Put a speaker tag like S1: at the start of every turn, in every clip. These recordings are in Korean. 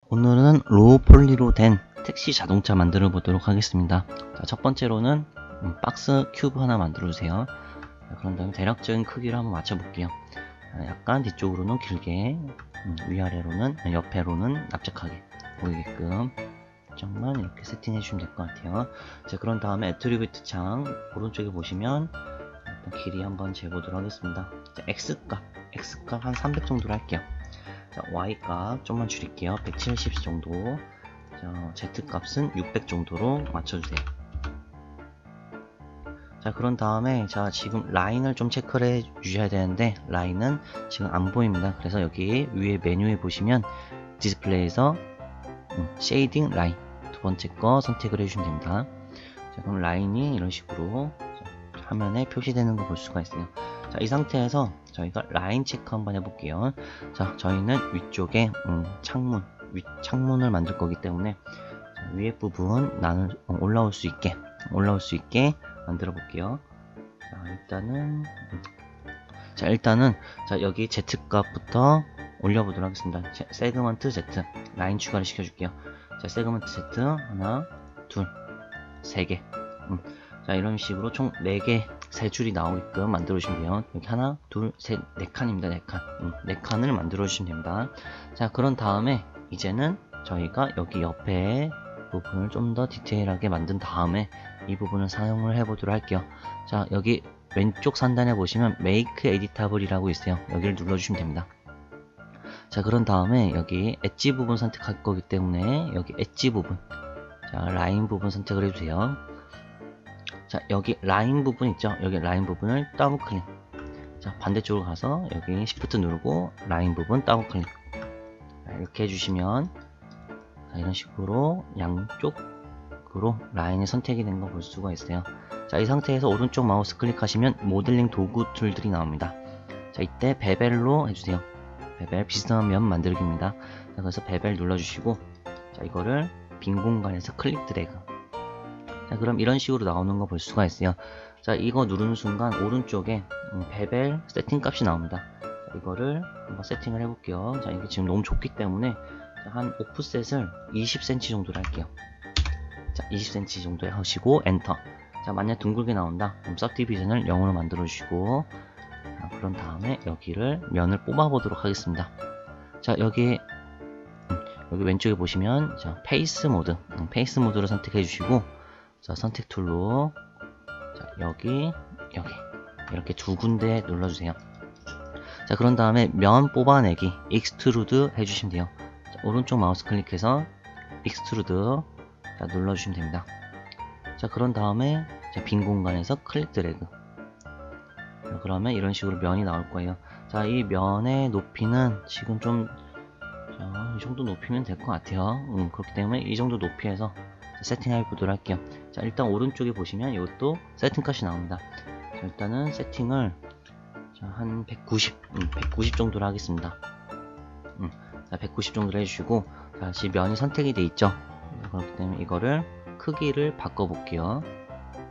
S1: 오늘은 로우 폴리로 된 택시 자동차 만들어 보도록 하겠습니다. 자, 첫 번째로는 박스 큐브 하나 만들어 주세요. 그런 다음에 대략적인 크기를 한번 맞춰 볼게요. 약간 뒤쪽으로는 길게, 위아래로는, 옆에로는 납작하게 보이게끔 정만 이렇게 세팅해 주시면 될 것 같아요. 자, 그런 다음에 애트리뷰트 창 오른쪽에 보시면 일단 길이 한번 재보도록 하겠습니다. 자, X값 한 300 정도로 할게요. 자, Y값 좀만 줄일게요. 170 정도. 자, Z값은 600 정도로 맞춰주세요. 자, 그런 다음에 자, 지금 라인을 좀 체크를 해 주셔야 되는데 라인은 지금 안 보입니다. 그래서 여기 위에 메뉴에 보시면 디스플레이에서 쉐이딩 라인 두 번째 거 선택을 해주시면 됩니다. 자, 그럼 라인이 이런 식으로 화면에 표시되는 거 볼 수가 있어요. 자, 이 상태에서 저희가 라인 체크 한번 해볼게요. 자, 저희는 위쪽에 창문을 만들 거기 때문에 위에 부분 나는 올라올 수 있게 만들어 볼게요. 자, 일단은 여기 Z값부터 올려보도록 하겠습니다. 세그먼트 Z 라인 추가를 시켜줄게요. 자, 세그먼트 Z 하나, 둘, 세 개. 자, 이런 식으로 총 4개, 3줄이 나오게끔 만들어 주시면 돼요. 여기 하나, 둘, 셋, 4칸입니다. 4칸. 4칸을 만들어 주시면 됩니다. 자, 그런 다음에 이제는 저희가 여기 옆에 부분을 좀 더 디테일하게 만든 다음에 이 부분을 사용을 해 보도록 할게요. 자, 여기 왼쪽 상단에 보시면 Make Editable 이라고 있어요. 여기를 눌러주시면 됩니다. 자, 그런 다음에 여기 엣지 부분 선택할 거기 때문에 여기 엣지 부분, 자, 라인 부분 선택을 해주세요. 자, 여기 라인 부분 있죠? 여기 라인 부분을 더블 클릭. 자, 반대쪽으로 가서 여기 Shift 누르고 라인 부분 더블 클릭. 자, 이렇게 해주시면 자, 이런 식으로 양쪽으로 라인이 선택이 된 거 볼 수가 있어요. 자, 이 상태에서 오른쪽 마우스 클릭하시면 모델링 도구 툴들이 나옵니다. 자, 이때 베벨로 해주세요. 베벨 비스듬한 면 만들기입니다. 자, 그래서 베벨 눌러주시고 자, 이거를 빈 공간에서 클릭 드래그. 자, 그럼 이런 식으로 나오는 거 볼 수가 있어요. 자, 이거 누르는 순간 오른쪽에 베벨 세팅 값이 나옵니다. 자, 이거를 한번 세팅을 해볼게요. 자, 이게 지금 너무 좁기 때문에 한 오프셋을 20cm 정도로 할게요. 자, 20cm 정도 하시고 엔터. 자, 만약 둥글게 나온다 그럼 서브디비전을 0으로 만들어 주시고 자, 그런 다음에 여기를 면을 뽑아 보도록 하겠습니다. 자, 여기 왼쪽에 보시면 자, 페이스 모드를 선택해 주시고 자, 선택 툴로 자, 여기 이렇게 두 군데 눌러주세요. 자, 그런 다음에 면 뽑아내기 익스트루드 해주시면 돼요. 자, 오른쪽 마우스 클릭해서 익스트루드 자, 눌러주시면 됩니다. 자, 그런 다음에 자, 빈 공간에서 클릭 드래그. 자, 그러면 이런 식으로 면이 나올 거예요. 자, 이 면의 높이는 지금 좀 이 정도 높이면 될 것 같아요. 그렇기 때문에 이 정도 높이에서 세팅해 보도록 할게요. 자, 일단 오른쪽에 보시면 이것도 세팅 값이 나옵니다. 자, 일단은 세팅을 자, 한 190 정도로 하겠습니다. 자, 190 정도로 해주시고 다시 면이 선택이 돼 있죠. 그렇기 때문에 이거를 크기를 바꿔 볼게요.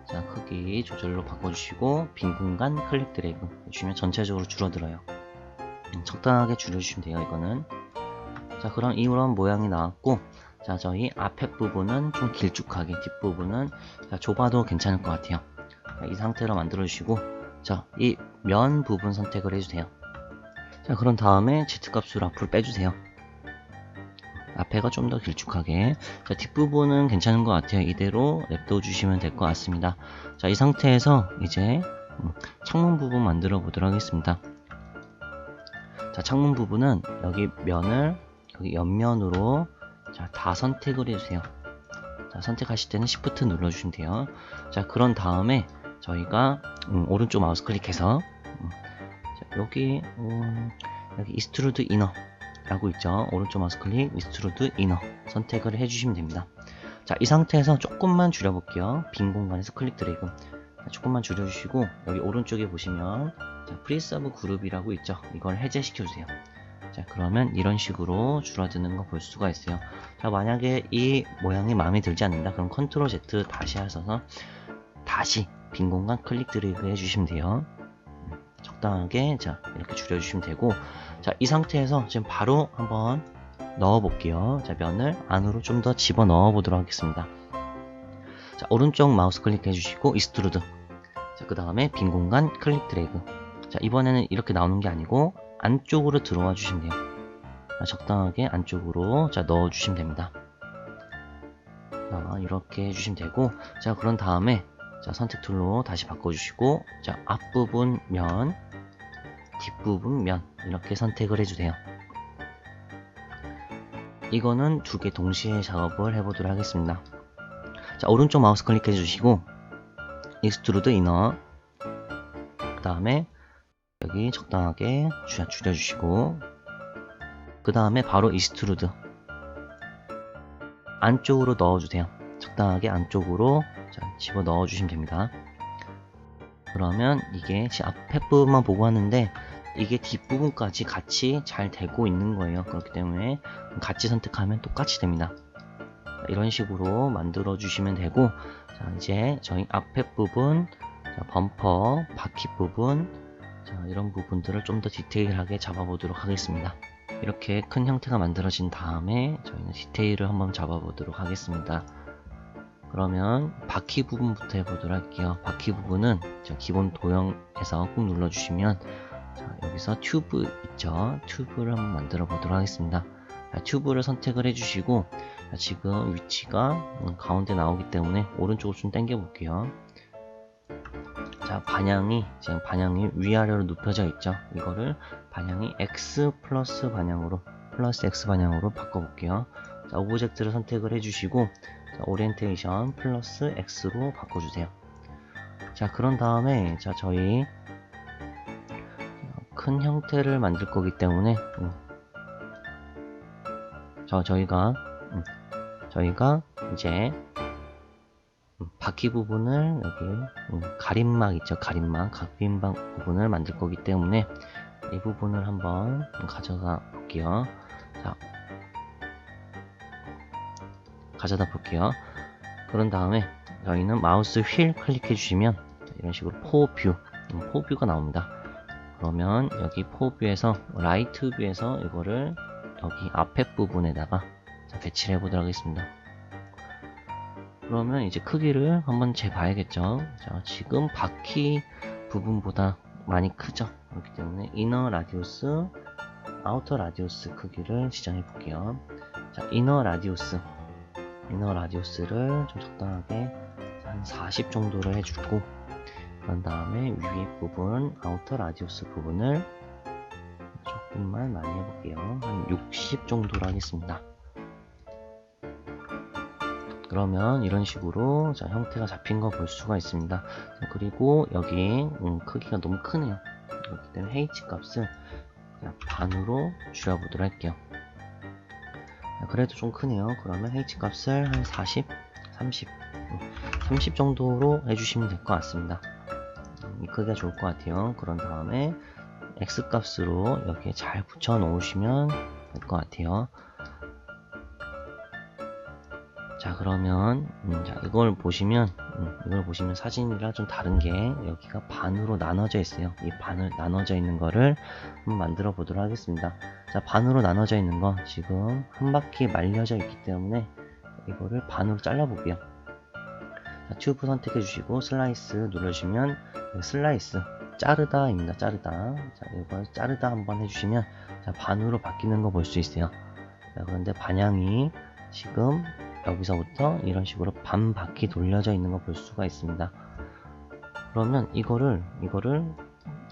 S1: 자, 크기 조절로 바꿔주시고 빈 공간 클릭 드래그 해주시면 전체적으로 줄어들어요. 적당하게 줄여주시면 돼요. 이거는 자, 그럼 이런 모양이 나왔고 자, 저희 앞에 부분은 좀 길쭉하게 뒷부분은 자, 좁아도 괜찮을 것 같아요. 자, 이 상태로 만들어 주시고 자, 이 면 부분 선택을 해주세요. 자, 그런 다음에 Z값을 앞으로 빼주세요. 앞에가 좀 더 길쭉하게. 자, 뒷부분은 괜찮은 것 같아요. 이대로 냅둬 주시면 될 것 같습니다. 자, 이 상태에서 이제 창문 부분 만들어 보도록 하겠습니다. 자, 창문 부분은 여기 면을 여기 옆면으로 자, 다 선택을 해주세요. 자, 선택하실 때는 Shift 눌러주시면 돼요. 자, 그런 다음에 저희가 오른쪽 마우스 클릭해서 자, 여기 이스트루드 이너 라고 있죠. 오른쪽 마우스 클릭 이스트루드 이너 선택을 해주시면 됩니다. 자, 이 상태에서 조금만 줄여볼게요. 빈 공간에서 클릭 드래그. 자, 조금만 줄여주시고 여기 오른쪽에 보시면 자, 프리서브 그룹이라고 있죠. 이걸 해제시켜주세요. 자, 그러면 이런 식으로 줄어드는 거 볼 수가 있어요. 자, 만약에 이 모양이 마음에 들지 않는다 그럼 컨트롤 Z 다시 하셔서 다시 빈 공간 클릭 드래그 해주시면 돼요. 적당하게 자 이렇게 줄여주시면 되고, 자 이 상태에서 지금 바로 한번 넣어 볼게요. 자 면을 안으로 좀 더 집어 넣어 보도록 하겠습니다. 자 오른쪽 마우스 클릭해 주시고 익스트루드, 자 그 다음에 빈 공간 클릭 드래그. 자 이번에는 이렇게 나오는 게 아니고 안쪽으로 들어와 주시면 돼요. 자, 적당하게 안쪽으로 자 넣어 주시면 됩니다. 자 이렇게 해주시면 되고, 자 그런 다음에 자 선택 툴로 다시 바꿔주시고, 자 앞부분 면, 뒷부분 면 이렇게 선택을 해주세요. 이거는 두 개 동시에 작업을 해보도록 하겠습니다. 자 오른쪽 마우스 클릭해 주시고 익스트루드 이너, 그 다음에 여기 적당하게 줄여주시고, 그 다음에 바로 익스트루드 안쪽으로 넣어주세요. 적당하게 안쪽으로 자, 집어 넣어주시면 됩니다. 그러면 이게 앞에 부분만 보고 하는데 이게 뒷부분까지 같이 잘 되고 있는 거예요. 그렇기 때문에 같이 선택하면 똑같이 됩니다. 이런 식으로 만들어 주시면 되고, 자 이제 저희 앞에 부분, 자, 범퍼, 바퀴 부분, 자 이런 부분들을 좀 더 디테일하게 잡아보도록 하겠습니다. 이렇게 큰 형태가 만들어진 다음에 저희는 디테일을 한번 잡아보도록 하겠습니다. 그러면 바퀴 부분부터 해보도록 할게요. 바퀴 부분은 기본 도형에서 꾹 눌러주시면 자, 여기서 튜브 있죠? 튜브를 한번 만들어 보도록 하겠습니다. 자, 튜브를 선택을 해주시고, 자, 지금 위치가 가운데 나오기 때문에 오른쪽으로 좀 당겨 볼게요. 자 지금 방향이 위아래로 눕혀져 있죠. 이거를 방향이 X 플러스 방향으로, 플러스 X 방향으로 바꿔 볼게요. 자 오브젝트를 선택을 해주시고, 자, 오리엔테이션 플러스 X로 바꿔주세요. 자 그런 다음에 자 저희 큰 형태를 만들 거기 때문에 저희가 이제 바퀴 부분을 여기 가림막 있죠, 가림막 부분을 만들 거기 때문에 이 부분을 한번 가져다 볼게요. 자 가져다 볼게요. 그런 다음에 저희는 마우스 휠 클릭해 주시면 이런 식으로 포뷰가 나옵니다. 그러면 여기 포뷰에서 라이트 뷰에서 이거를 여기 앞에 부분에다가 배치를 해보도록 하겠습니다. 그러면 이제 크기를 한번 재봐야겠죠. 자, 지금 바퀴 부분보다 많이 크죠. 그렇기 때문에 이너 라디우스, 아우터 라디우스 크기를 지정해 볼게요. 자, 이너 라디우스를 좀 적당하게 한 40 정도를 해주고, 그런 다음에 위에 부분, 아우터 라디우스 부분을 조금만 많이 해볼게요. 한 60 정도로 하겠습니다. 그러면 이런 식으로 자, 형태가 잡힌 거 볼 수가 있습니다. 자, 그리고 여기 크기가 너무 크네요. 그렇기 때문에 H 값을 그냥 반으로 줄여보도록 할게요. 자, 그래도 좀 크네요. 그러면 H 값을 한 40, 30 정도로 해주시면 될 것 같습니다. 이 크기가 좋을 것 같아요. 그런 다음에 X 값으로 여기에 잘 붙여 놓으시면 될 것 같아요. 자 그러면 자, 이걸 보시면 사진이랑 좀 다른 게 여기가 반으로 나눠져 있어요. 이 반을 나눠져 있는 거를 한번 만들어 보도록 하겠습니다. 자 반으로 나눠져 있는 거 지금 한 바퀴 말려져 있기 때문에 이거를 반으로 잘라 볼게요. 자, 튜브 선택해 주시고 슬라이스 누르시면 슬라이스 자르다입니다. 자르다. 자 이걸 자르다 한번 해주시면 자, 반으로 바뀌는 거 볼 수 있어요. 자, 그런데 방향이 지금 여기서부터 이런 식으로 반 바퀴 돌려져 있는 거 볼 수가 있습니다. 그러면 이거를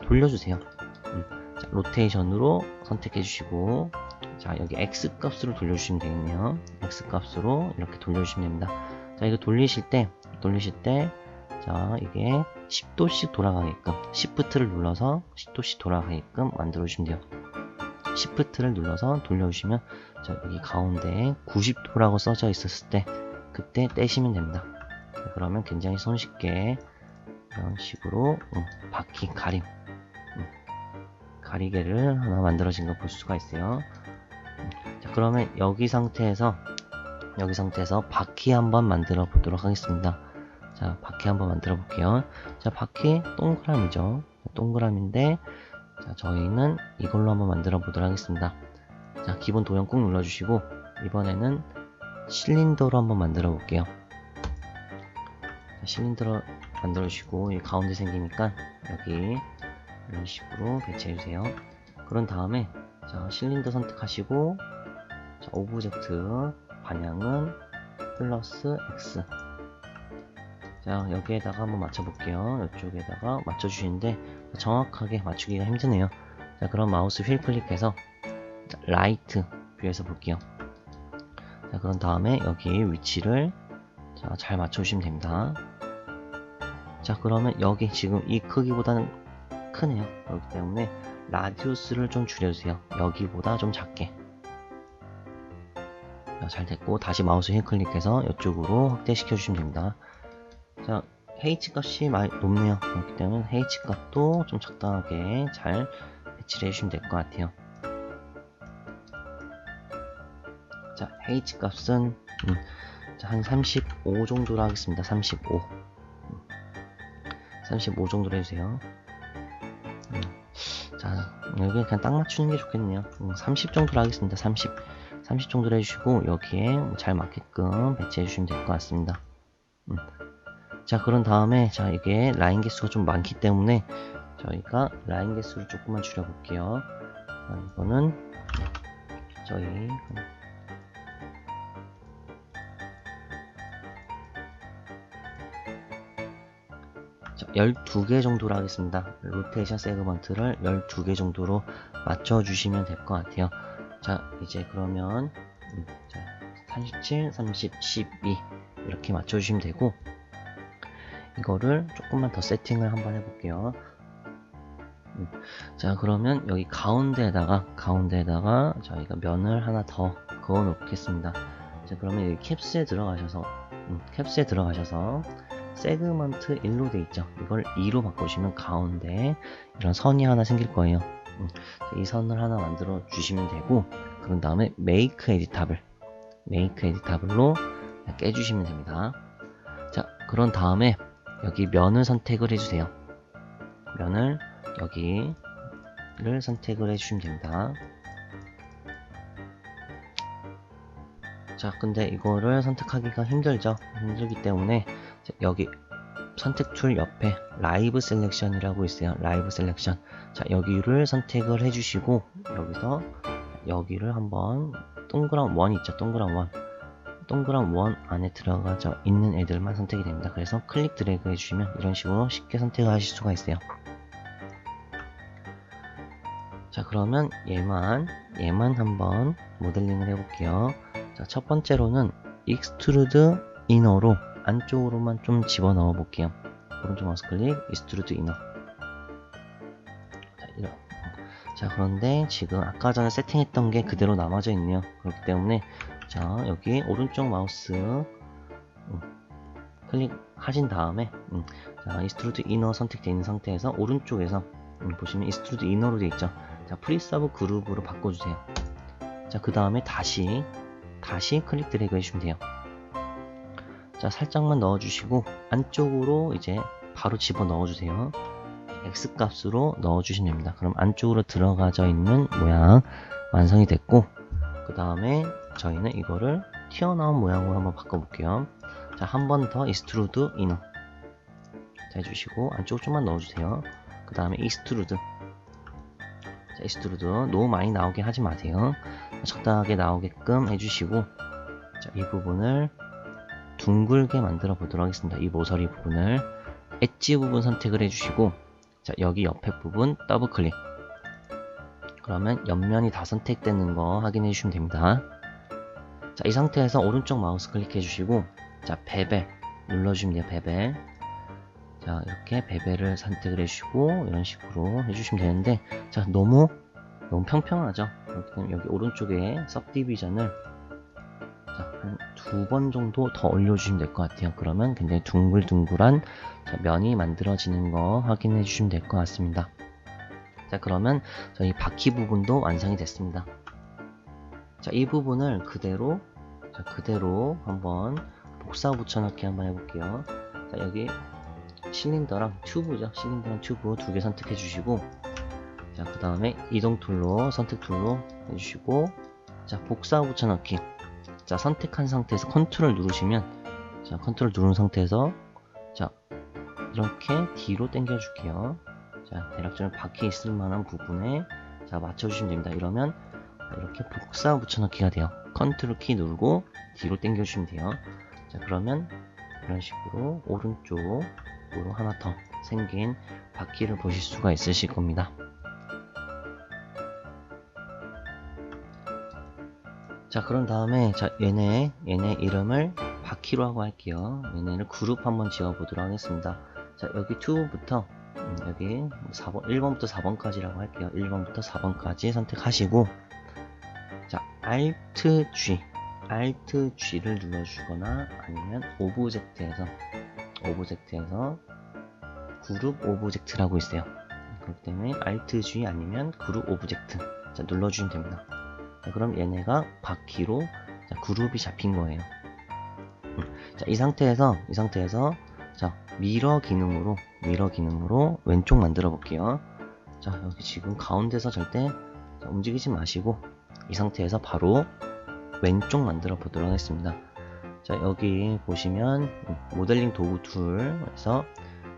S1: 돌려주세요. 자, 로테이션으로 선택해 주시고, 자 여기 X 값으로 돌려주시면 되겠네요. X 값으로 이렇게 돌려주시면 됩니다. 자 이거 돌리실 때 자 이게 10도씩 돌아가게끔 시프트를 눌러서 10도씩 돌아가게끔 만들어 주시면 돼요. 시프트를 눌러서 돌려주시면 자 여기 가운데에 90도라고 써져 있었을 때 그때 떼시면 됩니다. 자, 그러면 굉장히 손쉽게 이런 식으로 바퀴 가리개를 하나 만들어진 거 볼 수가 있어요. 자 그러면 여기 상태에서 바퀴 한번 만들어 보도록 하겠습니다. 자 바퀴 한번 만들어 볼게요. 자 바퀴 동그라미죠. 동그라미인데, 자, 저희는 이걸로 한번 만들어 보도록 하겠습니다. 자, 기본 도형 꾹 눌러주시고, 이번에는 실린더로 한번 만들어 볼게요. 자, 실린더로 만들어 주시고, 이 가운데 생기니까 여기 이런 식으로 배치해 주세요. 그런 다음에, 자, 실린더 선택하시고, 자, 오브젝트 방향은 플러스 X. 자, 여기에다가 한번 맞춰볼게요. 이쪽에다가 맞춰주시는데 정확하게 맞추기가 힘드네요. 자, 그럼 마우스 휠 클릭해서 라이트 뷰에서 볼게요. 자, 그런 다음에 여기 위치를 자, 잘 맞춰주시면 됩니다. 자, 그러면 여기 지금 이 크기보다는 크네요. 그렇기 때문에 라디우스를 좀 줄여주세요. 여기보다 좀 작게. 자, 잘 됐고 다시 마우스 휠 클릭해서 이쪽으로 확대시켜 주시면 됩니다. 자, H 값이 많이 높네요. 그렇기 때문에 H 값도 좀 적당하게 잘 배치를 해주시면 될 것 같아요. 자, H 값은 자, 한 35 정도로 하겠습니다. 35 정도로 해주세요. 자, 여기 그냥 딱 맞추는 게 좋겠네요. 30 정도로 하겠습니다. 30 정도로 해주시고 여기에 잘 맞게끔 배치해 주시면 될 것 같습니다. 자, 그런 다음에 자, 이게 라인 개수가 좀 많기 때문에 저희가 라인 개수를 조금만 줄여볼게요. 자, 이거는 저희 자, 12개 정도로 하겠습니다. 로테이션 세그먼트를 12개 정도로 맞춰주시면 될 것 같아요. 자, 이제 그러면 자, 37, 30, 12 이렇게 맞춰주시면 되고 이거를 조금만 더 세팅을 한번 해볼게요. 자, 그러면 여기 가운데에다가 저희가 면을 하나 더 그어 놓겠습니다. 자, 그러면 여기 캡스에 들어가셔서 세그먼트 1로 돼 있죠. 이걸 2로 바꿔주시면 가운데 이런 선이 하나 생길 거예요. 이 선을 하나 만들어 주시면 되고 그런 다음에 메이크 에디터블로 깨주시면 됩니다. 자, 그런 다음에 여기 면을 선택을 해주세요. 면을 여기를 선택을 해주시면 됩니다. 자, 근데 이거를 선택하기가 힘들기 때문에 여기 선택 툴 옆에 라이브 셀렉션이라고 있어요. 라이브 셀렉션. 자, 여기를 선택을 해주시고 여기서 여기를 한번 동그란 원 있죠. 동그란 원 안에 들어가져 있는 애들만 선택이 됩니다. 그래서 클릭 드래그 해주시면 이런 식으로 쉽게 선택하실 수가 있어요. 자, 그러면 얘만 한번 모델링을 해볼게요. 자, 첫 번째로는 익스트루드 이너로 안쪽으로만 좀 집어넣어 볼게요. 오른쪽 마우스 클릭, 익스트루드 이너. 자, 그런데 지금 아까 전에 세팅했던 게 그대로 남아져 있네요. 그렇기 때문에 자, 여기 오른쪽 마우스 클릭하신 다음에 자, 익스트루드 이너 선택되어 있는 상태에서 오른쪽에서 보시면 익스트루드 이너로 되어 있죠. 자, 프리서브 그룹으로 바꿔주세요. 자, 그 다음에 다시 클릭 드래그 해주시면 돼요. 자, 살짝만 넣어주시고 안쪽으로 이제 바로 집어 넣어주세요. X 값으로 넣어주시면 됩니다. 그럼 안쪽으로 들어가져 있는 모양 완성이 됐고 그 다음에 저희는 이거를 튀어나온 모양으로 한번 바꿔볼게요. 자, 한 번 더 익스트루드 이너 해주시고 안쪽으로 좀만 넣어주세요. 그 다음에 익스트루드. 자, 익스트루드 너무 많이 나오게 하지 마세요. 적당하게 나오게끔 해주시고 자, 이 부분을 둥글게 만들어 보도록 하겠습니다. 이 모서리 부분을 엣지 부분 선택을 해주시고 자, 여기 옆에 부분 더블 클릭. 그러면 옆면이 다 선택되는 거 확인해 주시면 됩니다. 자, 이 상태에서 오른쪽 마우스 클릭해 주시고 자, 베벨 눌러주시면 돼요. 베벨. 자, 이렇게 베벨을 선택을 해주시고 이런 식으로 해주시면 되는데 자, 너무 평평하죠. 그렇기 때문에 여기 오른쪽에 सब디비전을 한 2번 정도 더 올려주시면 될 것 같아요. 그러면 굉장히 둥글둥글한 면이 만들어지는 거 확인해 주시면 될 것 같습니다. 자, 그러면 저희 바퀴 부분도 완성이 됐습니다. 자, 이 부분을 그대로 한번 복사 붙여넣기 한번 해볼게요. 자, 여기 실린더랑 튜브죠. 실린더랑 튜브 두 개 선택해 주시고, 자, 그 다음에 이동 툴로, 선택 툴로 해주시고, 자, 복사 붙여넣기. 자, 선택한 상태에서 컨트롤 누르시면, 자, 컨트롤 누른 상태에서, 자, 이렇게 뒤로 당겨 줄게요. 자, 대략적으로 바퀴 있을 만한 부분에, 자, 맞춰주시면 됩니다. 이러면, 이렇게 복사 붙여넣기가 돼요. 컨트롤 키 누르고, 뒤로 당겨 주시면 돼요. 자, 그러면, 이런 식으로 오른쪽으로 하나 더 생긴 바퀴를 보실 수가 있으실 겁니다. 자, 그런 다음에, 자, 얘네 이름을 바퀴로 하고 할게요. 얘네를 그룹 한번 지어보도록 하겠습니다. 자, 여기 2부터, 여기 4번, 1번부터 4번까지라고 할게요. 1번부터 4번까지 선택하시고, 자, Alt G를 눌러주거나, 아니면 오브젝트에서 그룹 오브젝트라고 있어요. 그렇기 때문에 Alt G 아니면 그룹 오브젝트. 자, 눌러주시면 됩니다. 자, 그럼 얘네가 바퀴로, 자, 그룹이 잡힌 거예요. 자, 이 상태에서 자, 미러 기능으로 왼쪽 만들어 볼게요. 자, 여기 지금 가운데서 절대, 자, 움직이지 마시고 이 상태에서 바로 왼쪽 만들어 보도록 하겠습니다. 자, 여기 보시면 모델링 도구 툴에서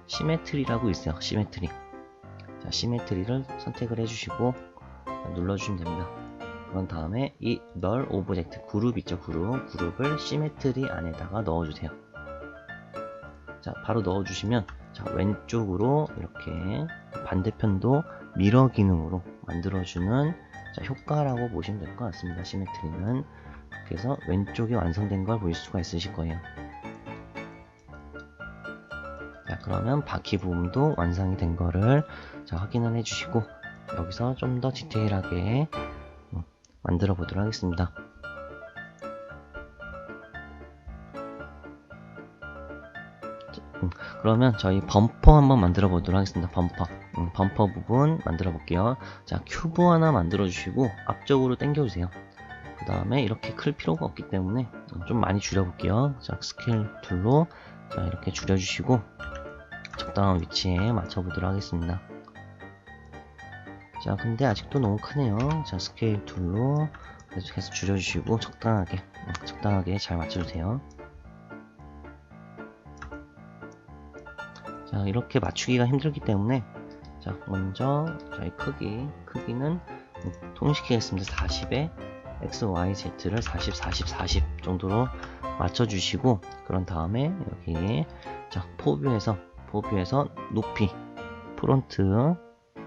S1: 시메트리라고 있어요. 시메트리. 자, 시메트리를 선택을 해주시고, 자, 눌러주시면 됩니다. 그런 다음에 이 널 오브젝트 그룹 있죠. 그룹을 시메트리 안에다가 넣어주세요. 자, 바로 넣어주시면, 자, 왼쪽으로 이렇게 반대편도 미러 기능으로 만들어주는, 자, 효과라고 보시면 될 것 같습니다. 시메트리는. 그래서 왼쪽이 완성된 걸 보실 수가 있으실 거예요. 자, 그러면 바퀴 부분도 완성이 된 거를, 자, 확인을 해주시고, 여기서 좀 더 디테일하게 만들어 보도록 하겠습니다. 그러면 저희 범퍼 한번 만들어 보도록 하겠습니다. 범퍼 부분 만들어 볼게요. 자, 큐브 하나 만들어 주시고 앞쪽으로 당겨 주세요. 그 다음에 이렇게 클 필요가 없기 때문에 좀 많이 줄여 볼게요. 자, 스케일 툴로, 자, 이렇게 줄여 주시고 적당한 위치에 맞춰 보도록 하겠습니다. 자, 근데 아직도 너무 크네요. 자, 스케일 툴로 계속 줄여주시고 적당하게 잘 맞춰주세요. 자, 이렇게 맞추기가 힘들기 때문에, 자, 먼저 저희 크기는 통일시키겠습니다. 40에 X, Y, Z를 40, 40, 40 정도로 맞춰주시고, 그런 다음에 여기, 자, 포뷰에서 높이, 프론트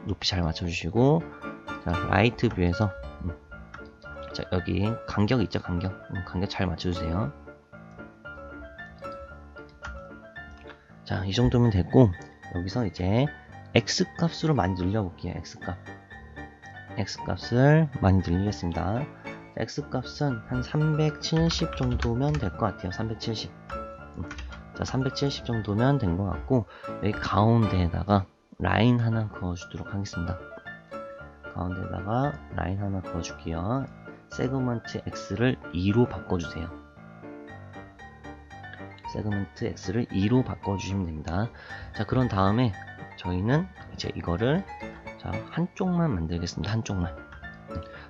S1: 높이 잘 맞춰주시고, 자, 라이트 뷰에서, 자, 여기 간격 있죠? 간격 잘 맞춰주세요. 자, 이 정도면 됐고, 여기서 이제 X 값으로 많이 늘려볼게요. X 값을 많이 늘리겠습니다. X 값은 한 370 정도면 될 것 같아요. 370. 자, 370 정도면 된 것 같고, 여기 가운데에다가 라인 하나 그어주도록 하겠습니다. 가운데다가 라인 하나 그어줄게요. 세그먼트 X를 2로 바꿔주세요. 세그먼트 X를 2로 바꿔주시면 됩니다. 자, 그런 다음에 저희는 이제 이거를, 자, 한쪽만 만들겠습니다. 한쪽만.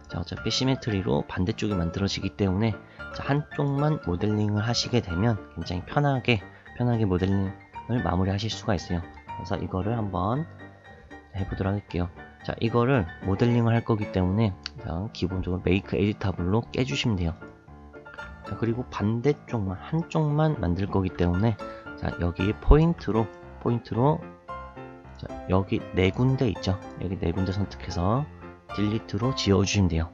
S1: 자, 어차피 시메트리로 반대쪽이 만들어지기 때문에, 자, 한쪽만 모델링을 하시게 되면 굉장히 편하게 모델링을 마무리 하실 수가 있어요. 그래서 이거를 한번 해보도록 할게요. 자, 이거를 모델링을 할 거기 때문에, 자, 기본적으로 메이크 에디터블로 깨주시면 돼요. 자, 그리고 반대쪽만, 한쪽만 만들 거기 때문에, 자, 여기 포인트로, 자, 여기 네 군데 있죠? 여기 네 군데 선택해서 딜리트로 지워주시면 돼요.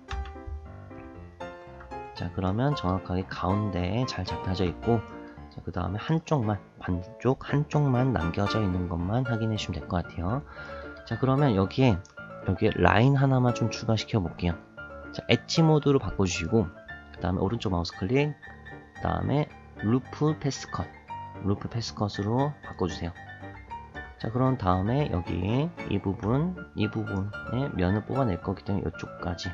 S1: 자, 그러면 정확하게 가운데에 잘 잡혀져 있고, 자, 그 다음에 반대쪽 한쪽만 남겨져 있는 것만 확인해 주시면 될 것 같아요. 자, 그러면 여기에 라인 하나만 좀 추가시켜 볼게요. 자, 엣지 모드로 바꿔주시고, 그 다음에 오른쪽 마우스 클릭, 그 다음에 루프 패스컷으로 바꿔주세요. 자, 그런 다음에 여기 이 부분에 면을 뽑아낼 거기 때문에 이쪽까지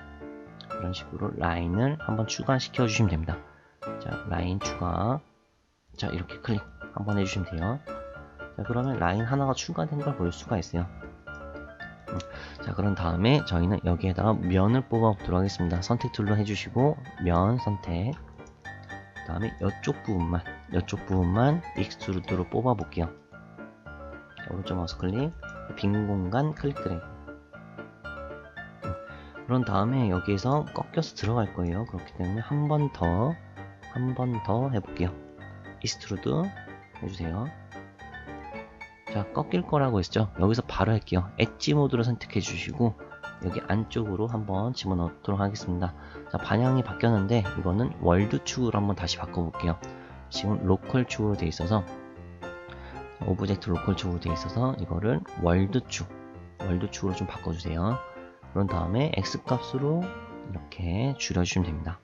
S1: 이런 식으로 라인을 한번 추가시켜 주시면 됩니다. 자, 라인 추가. 자, 이렇게 클릭 한번 해주시면 돼요. 자, 그러면 라인 하나가 추가된 걸 볼 수가 있어요. 자, 그런 다음에 저희는 여기에다가 면을 뽑아 보도록 하겠습니다. 선택 툴로 해주시고 면 선택, 그 다음에 이쪽 부분만 익스트루드로 뽑아 볼게요. 오른쪽 마우스 클릭, 빈 공간 클릭 드래그. 그런 다음에 여기에서 꺾여서 들어갈 거예요. 그렇기 때문에 한 번 더 해볼게요. 익스트루드 해주세요. 자, 꺾일 거라고 했죠. 여기서 바로 할게요. 엣지 모드로 선택해 주시고 여기 안쪽으로 한번 집어넣도록 하겠습니다. 자, 방향이 바뀌었는데 이거는 월드 축으로 한번 다시 바꿔볼게요. 지금 로컬 축으로 되어 있어서, 오브젝트 로컬 축으로 되어 있어서 이거를 월드 축으로 좀 바꿔주세요. 그런 다음에 X 값으로 이렇게 줄여주시면 됩니다.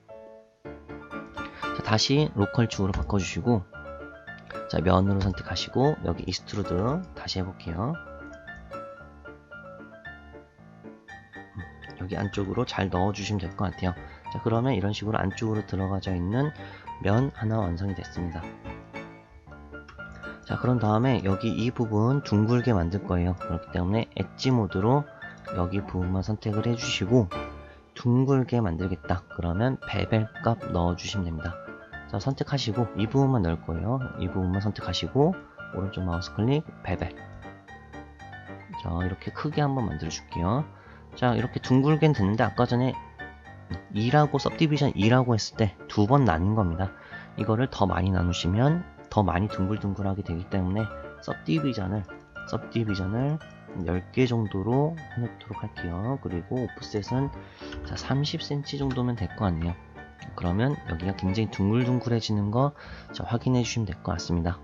S1: 자, 다시 로컬 축으로 바꿔주시고, 자, 면으로 선택하시고 여기 익스트루드 다시 해볼게요. 여기 안쪽으로 잘 넣어주시면 될 것 같아요. 자, 그러면 이런 식으로 안쪽으로 들어가져 있는 면 하나 완성이 됐습니다. 자, 그런 다음에 여기 이 부분 둥글게 만들 거예요. 그렇기 때문에 엣지 모드로 여기 부분만 선택을 해주시고 둥글게 만들겠다. 그러면 베벨 값 넣어주시면 됩니다. 자, 선택하시고 이 부분만 넣을 거예요. 이 부분만 선택하시고 오른쪽 마우스 클릭, 베벨. 자, 이렇게 크게 한번 만들어 줄게요. 자, 이렇게 둥글게 됐는데 아까 전에 2라고 서브디비전 2라고 했을 때 두 번 나뉜 겁니다. 이거를 더 많이 나누시면 더 많이 둥글둥글하게 되기 때문에 서브디비전을 10개 정도로 해놓도록 할게요. 그리고 오프셋은 자, 30cm 정도면 될 것 같네요. 그러면 여기가 굉장히 둥글둥글해지는 거 자, 확인해 주시면 될 것 같습니다.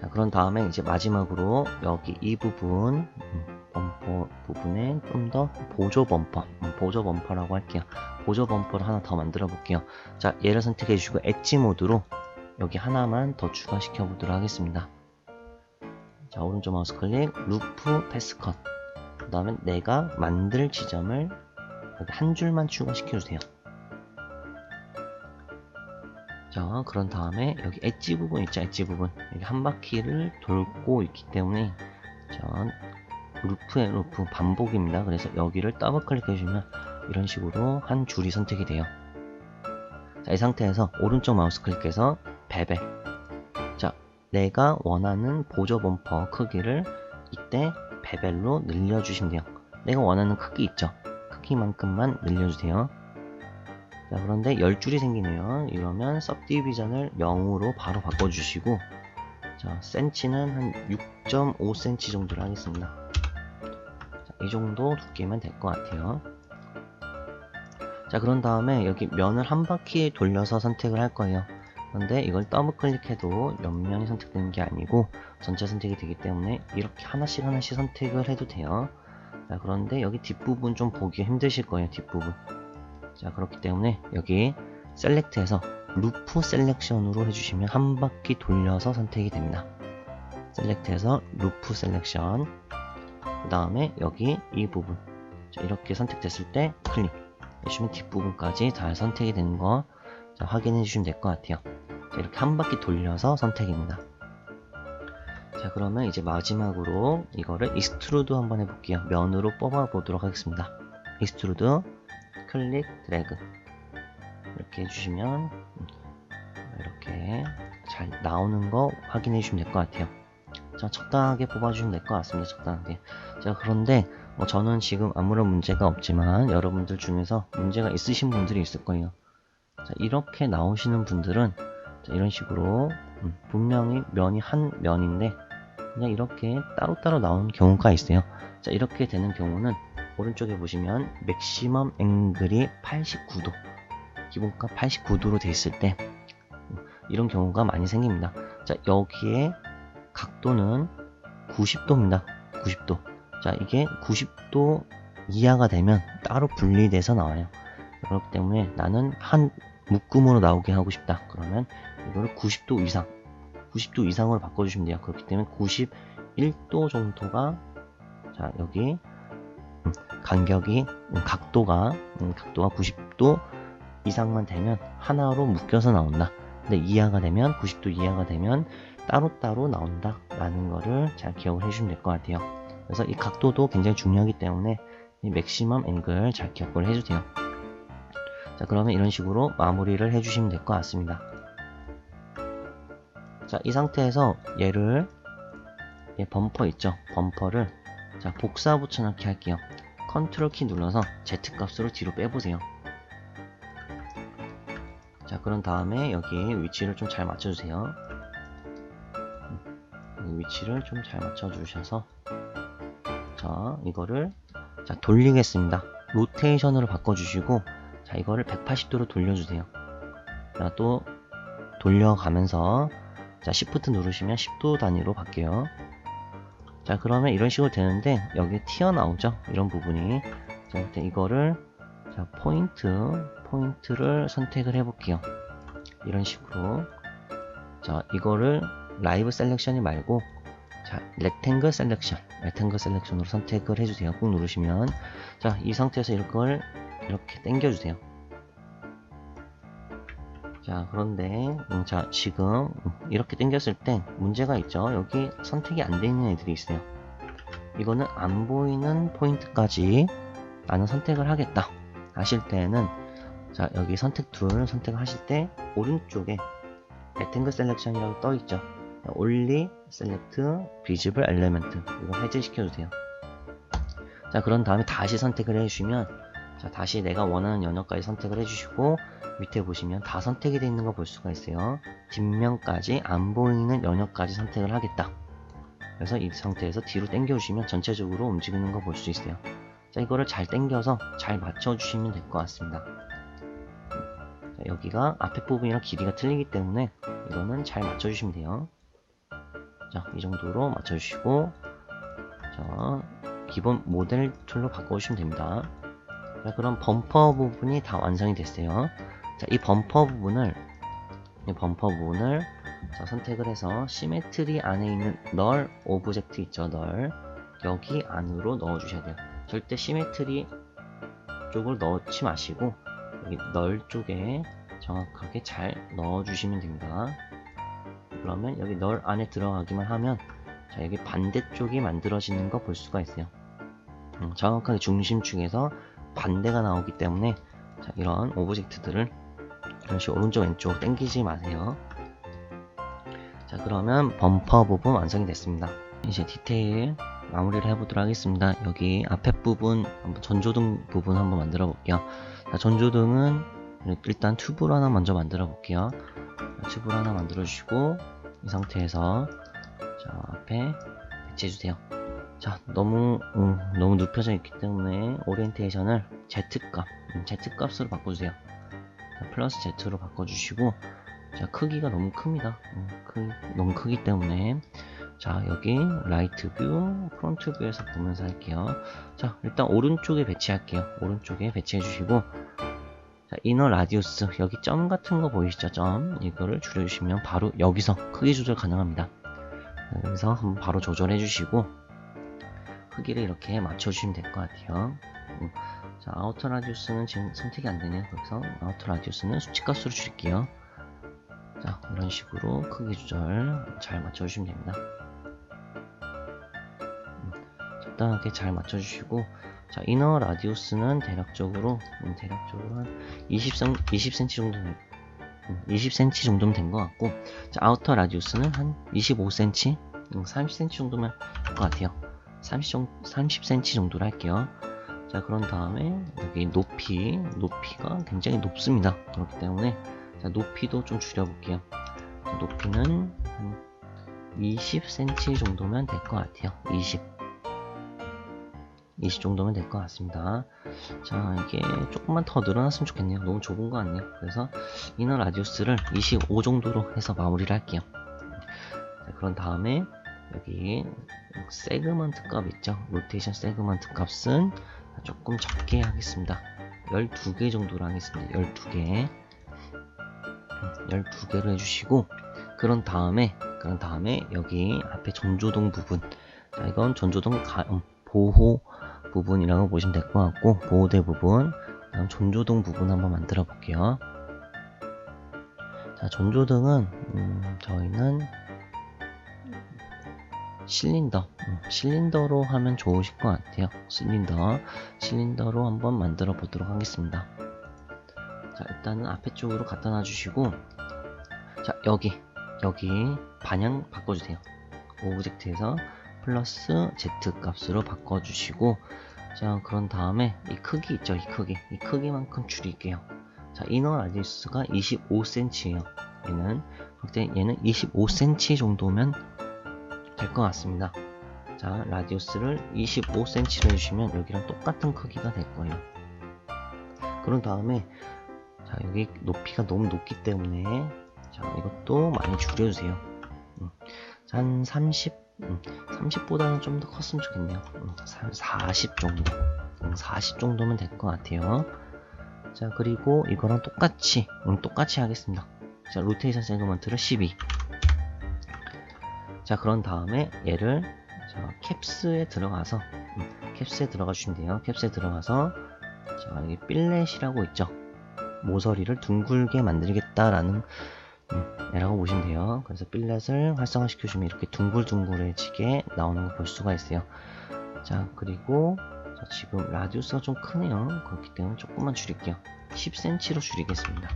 S1: 자, 그런 다음에 이제 마지막으로 여기 이 부분 범퍼 부분에 좀 더 보조 범퍼라고 할게요. 보조 범퍼를 하나 더 만들어 볼게요. 자, 얘를 선택해 주시고 엣지 모드로 여기 하나만 더 추가시켜 보도록 하겠습니다. 자, 오른쪽 마우스 클릭, 루프 패스 컷. 그 다음에 내가 만들 지점을 여기 한 줄만 추가시켜 주세요. 자, 그런 다음에 여기 엣지 부분 있죠. 엣지 부분 여기 한 바퀴를 돌고 있기 때문에 자, 루프 반복입니다. 그래서 여기를 더블 클릭해 주시면 이런 식으로 한 줄이 선택이 돼요. 자, 이 상태에서 오른쪽 마우스 클릭해서 베벨. 자, 내가 원하는 보조 범퍼 크기를 이때 베벨로 늘려주시면 돼요. 내가 원하는 크기 있죠. 크기만큼만 늘려주세요. 자, 그런데 10줄이 생기네요. 이러면 서브디비전을 0으로 바로 바꿔주시고, 자, 센치는 한 6.5cm 정도로 하겠습니다. 자, 이 정도 두께면 될 것 같아요. 자, 그런 다음에 여기 면을 한 바퀴 돌려서 선택을 할 거예요. 그런데 이걸 더블 클릭해도 옆면이 선택되는 게 아니고 전체 선택이 되기 때문에 이렇게 하나씩 선택을 해도 돼요. 자, 그런데 여기 뒷부분 좀 보기 힘드실 거예요. 뒷부분. 자, 그렇기 때문에 여기 셀렉트해서 루프 셀렉션으로 해주시면 한 바퀴 돌려서 선택이 됩니다. 셀렉트해서 루프 셀렉션, 그 다음에 여기 이 부분, 자, 이렇게 선택됐을 때 클릭 해주시면 뒷부분까지 잘 선택이 되는 거 자, 확인해 주시면 될 것 같아요. 자, 이렇게 한 바퀴 돌려서 선택입니다. 자, 그러면 이제 마지막으로 이거를 익스트루드 한번 해볼게요. 면으로 뽑아 보도록 하겠습니다. 익스트루드 클릭 드래그 이렇게 해주시면 이렇게 잘 나오는 거 확인해 주시면 될 것 같아요. 자, 적당하게 뽑아주시면 될 것 같습니다. 적당하게. 자, 그런데 저는 지금 아무런 문제가 없지만 여러분들 중에서 문제가 있으신 분들이 있을 거예요. 자, 이렇게 나오시는 분들은 자, 이런 식으로 분명히 면이 한 면인데 그냥 이렇게 따로따로 나오는 경우가 있어요. 자, 이렇게 되는 경우는 오른쪽에 보시면 맥시멈 앵글이 89도, 기본값 89도로 되어 있을 때 이런 경우가 많이 생깁니다. 자, 여기에 각도는 90도입니다. 90도. 자, 이게 90도 이하가 되면 따로 분리돼서 나와요. 그렇기 때문에 나는 한 묶음으로 나오게 하고 싶다. 그러면 이거를 90도 이상으로 바꿔주시면 돼요. 그렇기 때문에 91도 정도가 자, 여기 간격이 각도가 90도 이상만 되면 하나로 묶여서 나온다. 근데 이하가 되면 90도 이하가 되면 따로따로 나온다 라는 거를 잘 기억을 해주시면 될 것 같아요. 그래서 이 각도도 굉장히 중요하기 때문에 이 맥시멈 앵글 잘 기억을 해주세요. 자, 그러면 이런 식으로 마무리를 해주시면 될 것 같습니다. 자, 이 상태에서 얘를 범퍼 있죠? 범퍼를 자, 복사 붙여넣기 할게요. 컨트롤 키 눌러서 Z 값으로 뒤로 빼보세요. 자, 그런 다음에 여기 위치를 좀 잘 맞춰주세요. 위치를 좀 잘 맞춰주셔서 자, 이거를 자, 돌리겠습니다. 로테이션으로 바꿔주시고 자, 이거를 180도로 돌려주세요. 자, 또 돌려가면서 자, Shift 누르시면 10도 단위로 바뀌어요. 자, 그러면 이런 식으로 되는데 여기 튀어나오죠? 이런 부분이. 자, 일단 이거를 자, 포인트를 선택을 해볼게요. 이런 식으로. 자, 이거를 라이브 셀렉션이 말고 자, 렉탱글 셀렉션으로 선택을 해주세요. 꾹 누르시면 자, 이 상태에서 이걸 이렇게 당겨주세요. 자, 그런데 자, 지금 이렇게 당겼을 때 문제가 있죠. 여기 선택이 안 되어 있는 애들이 있어요. 이거는 안 보이는 포인트까지 나는 선택을 하겠다 하실 때는 자, 여기 선택 툴 선택을 하실 때 오른쪽에 렉탱글 셀렉션이라고 떠 있죠. Only Select Visible Element 이거 해제시켜 주세요. 자, 그런 다음에 다시 선택을 해주시면 자, 다시 내가 원하는 영역까지 선택을 해주시고 밑에 보시면 다 선택이 되어 있는 거 볼 수가 있어요. 뒷면까지 안 보이는 영역까지 선택을 하겠다. 그래서 이 상태에서 뒤로 당겨 주시면 전체적으로 움직이는 거 볼 수 있어요. 자, 이거를 잘 당겨서 잘 맞춰 주시면 될 것 같습니다. 자, 여기가 앞에 부분이랑 길이가 틀리기 때문에 이거는 잘 맞춰 주시면 돼요. 자, 이 정도로 맞춰 주시고 자, 기본 모델 툴로 바꿔주시면 됩니다. 자, 그럼 범퍼 부분이 다 완성이 됐어요. 자, 이 범퍼 부분을 자, 선택을 해서 시메트리 안에 있는 널 오브젝트 있죠, 널 여기 안으로 넣어 주셔야 돼요. 절대 시메트리 쪽을 넣지 마시고 여기 널 쪽에 정확하게 잘 넣어 주시면 됩니다. 그러면 여기 널 안에 들어가기만 하면 자, 여기 반대쪽이 만들어지는 거 볼 수가 있어요. 정확하게 중심축에서 반대가 나오기 때문에 자, 이런 오브젝트들을 이런 식으로 오른쪽 왼쪽 당기지 마세요. 자, 그러면 범퍼 부분 완성이 됐습니다. 이제 디테일 마무리를 해보도록 하겠습니다. 여기 앞에 부분 전조등 부분 한번 만들어 볼게요. 자, 전조등은 일단 튜브를 하나 먼저 만들어 볼게요. 튜브를 하나 만들어 주시고 이 상태에서 자, 앞에 배치해 주세요. 자, 너무 눕혀져 있기 때문에 오리엔테이션을 Z값으로 바꿔주세요. 자, 플러스 Z로 바꿔주시고 자, 크기가 너무 큽니다. 너무 크기 때문에 자, 여기 라이트 뷰, 프론트 뷰에서 보면서 할게요. 자, 일단 오른쪽에 배치할게요. 오른쪽에 배치해 주시고 자, 이너 라디우스 여기 점 같은 거 보이시죠? 점 이거를 줄여주시면 바로 여기서 크기 조절 가능합니다. 여기서 한번 바로 조절해 주시고 크기를 이렇게 맞춰주시면 될 것 같아요. 자, 아우터 라디우스는 지금 선택이 안 되네요. 그래서 아우터 라디우스는 수치값으로 줄일게요. 자, 이런 식으로 크기 조절 잘 맞춰주시면 됩니다. 적당하게 잘 맞춰주시고 자, 이너 라디우스는 대략적으로 한 20cm 정도 20cm 정도면 된 것 같고 자, 아우터 라디우스는 한 25cm 30cm 정도면 될 것 같아요. 30cm 정도로 할게요. 자, 그런 다음에 여기 높이가 굉장히 높습니다. 그렇기 때문에 자, 높이도 좀 줄여볼게요. 자, 높이는 한 20cm 정도면 될 것 같아요. 20 정도면 될 것 같습니다. 자, 이게 조금만 더 늘어났으면 좋겠네요. 너무 좁은 것 같네요. 그래서 이너 라디우스를 25 정도로 해서 마무리를 할게요. 자, 그런 다음에 여기 세그먼트 값 있죠? 로테이션 세그먼트 값은 조금 적게 하겠습니다. 12개 정도로 하겠습니다. 12개로 해주시고 그런 다음에 여기 앞에 전조등 부분 자, 이건 전조등 보호 부분이라고 보시면 될 것 같고 보호대 부분 다음 전조등 부분 한번 만들어 볼게요. 자, 자, 전조등은 저희는 실린더로 하면 좋으실 것 같아요. 실린더로 한번 만들어 보도록 하겠습니다. 자, 일단은 앞에 쪽으로 갖다 놔주시고, 자, 여기 방향 바꿔주세요. 오브젝트에서 플러스 Z 값으로 바꿔주시고, 자, 그런 다음에 이 크기 있죠? 이 크기만큼 줄일게요. 자, 이너 라디우스가 25cm예요. 얘는 25cm 정도면 될 것 같습니다. 자, 라디우스를 25cm로 해주시면 여기랑 똑같은 크기가 될 거예요. 그런 다음에 자, 여기 높이가 너무 높기 때문에 자, 이것도 많이 줄여주세요. 한 30보다는 좀 더 컸으면 좋겠네요. 40 정도. 40 정도면 될 것 같아요. 자, 그리고 이거랑 똑같이 하겠습니다. 자, 로테이션 세그먼트를 12. 자, 그런 다음에 얘를 자, 캡스에 들어가 주시면 돼요. 캡스에 들어가서 자, 여기 필렛이라고 있죠. 모서리를 둥글게 만들겠다라는 라고 보시면 돼요. 그래서 필렛을 활성화시켜주면 이렇게 둥글둥글해지게 나오는 걸 볼 수가 있어요. 자, 그리고 자, 지금 라디우스가 좀 크네요. 그렇기 때문에 조금만 줄일게요. 10cm로 줄이겠습니다.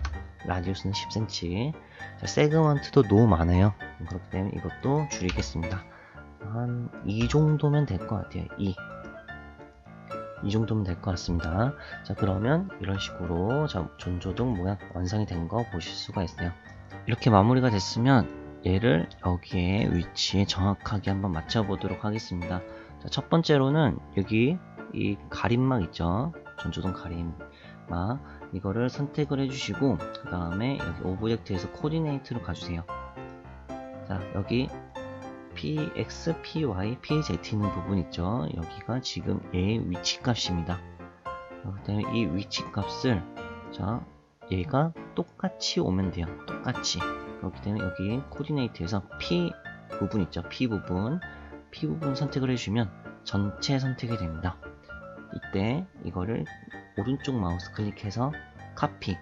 S1: 라디우스는 10cm. 자, 세그먼트도 너무 많아요. 그렇기 때문에 이것도 줄이겠습니다. 한 2 정도면 될 것 같아요. 2 정도면 될 것 같습니다. 자, 그러면 이런 식으로 자, 전조등 모양 완성이 된 거 보실 수가 있어요. 이렇게 마무리가 됐으면 얘를 여기에 위치에 정확하게 한번 맞춰 보도록 하겠습니다. 자, 첫 번째로는 여기 이 가림막 있죠? 전조등 가림막 이거를 선택을 해주시고 그 다음에 여기 오브젝트에서 코디네이트로 가주세요. 자, 여기 px, py, pz 있는 부분 있죠? 여기가 지금 얘의 위치 값입니다. 그 다음에 이 위치 값을 자, 얘가 똑같이 오면 돼요. 똑같이. 그렇기 때문에 여기 코디네이트에서 P 부분 있죠. P 부분 선택을 해주시면 전체 선택이 됩니다. 이때 이거를 오른쪽 마우스 클릭해서 카피